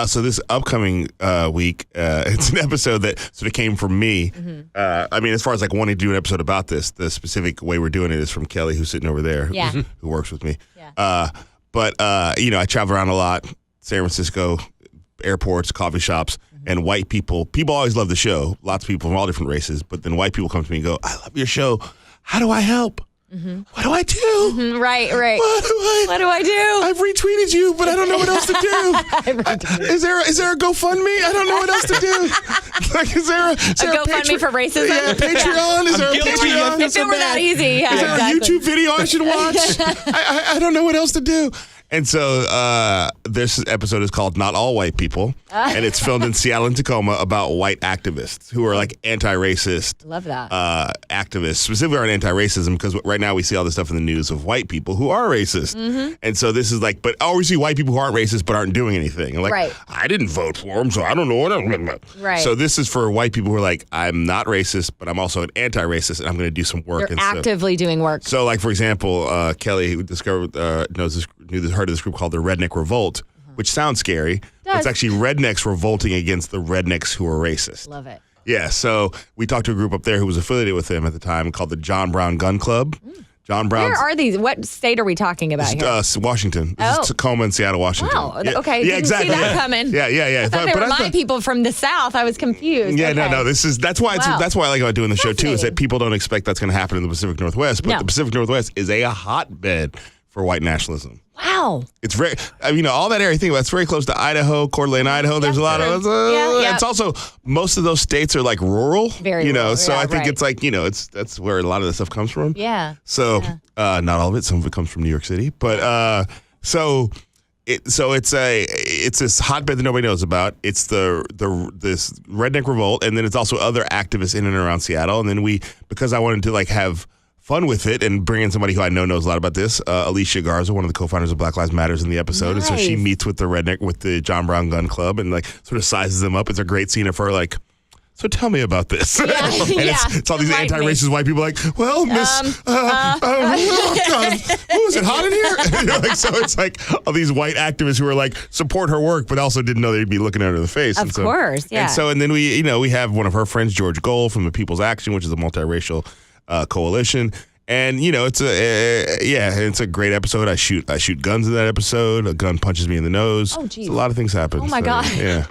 So this upcoming week, it's an episode that sort of came from me. I mean, as far as like wanting to do an episode about this, the specific way we're doing it is from Kelly, who's sitting over there, who works with me. Yeah. But I travel around a lot, San Francisco, airports, coffee shops, and white people always love the show. Lots of people from all different races, but then white people come to me and go, I love your show. How do I help? What do I do? Right. What do I do? I've retweeted you, but I don't know what else to do. Is there a GoFundMe? I don't know what else to do. Like, is there a GoFundMe for racism? Yeah, Patreon. Is there a Patreon? If it were that easy. Yeah, is there a YouTube video I should watch? I don't know what else to do. And so this episode is called Not All White People, and it's filmed in Seattle and Tacoma about white activists who are like anti-racist. Love that. Activists, specifically on anti-racism, because right now we see all this stuff in the news of white people who are racist. And so this is like, but we see white people who aren't racist but aren't doing anything. Like, I didn't vote for them, so I don't know what I'm about. Right. So this is for white people who are like, I'm not racist, but I'm also an anti-racist, and I'm going to do some work. They're actively doing work. So like, for example, Kelly, who discovered, heard of this group called the Redneck Revolt, which sounds scary. It's actually rednecks revolting against the rednecks who are racist. Love it. Yeah, so we talked to a group up there who was affiliated with him at the time called the John Brown Gun Club. John Brown. Where are these? What state are we talking about here? Washington. This is Tacoma and Seattle, Washington. Wow. Okay. Didn't exactly. see that coming. Yeah. I thought they were my people from the South. I was confused. Yeah, no. That's why I like about doing the show too. Is that people don't expect that's going to happen in the Pacific Northwest, but the Pacific Northwest is a hotbed for white nationalism. Wow. It's very, all that area, think about it's very close to Idaho, Coeur d'Alene, Idaho. There's a lot of, it's also, most of those states are like rural, rural. So I think it's like, that's where a lot of the stuff comes from. Yeah. So, not all of it, some of it comes from New York City, but, it's this hotbed that nobody knows about. It's this redneck revolt, and then it's also other activists in and around Seattle. And then because I wanted to like have fun with it and bring in somebody who I know knows a lot about this. Alicia Garza, one of the co-founders of Black Lives Matters in the episode. Nice. And so she meets with the John Brown Gun Club and like sort of sizes them up. It's a great scene of her like, so tell me about this. Yeah, it's all these anti-racist white people like, well, miss, what was it, hot in here? So it's like all these white activists who are like, support her work, but also didn't know they'd be looking at her in the face. Of course, yeah. And then we have one of her friends, George Gold from the People's Action, which is a multiracial coalition. And it's a great episode. I shoot guns in that episode. A gun punches me in the nose. Oh, geez. A lot of things happen. Oh my God. Yeah.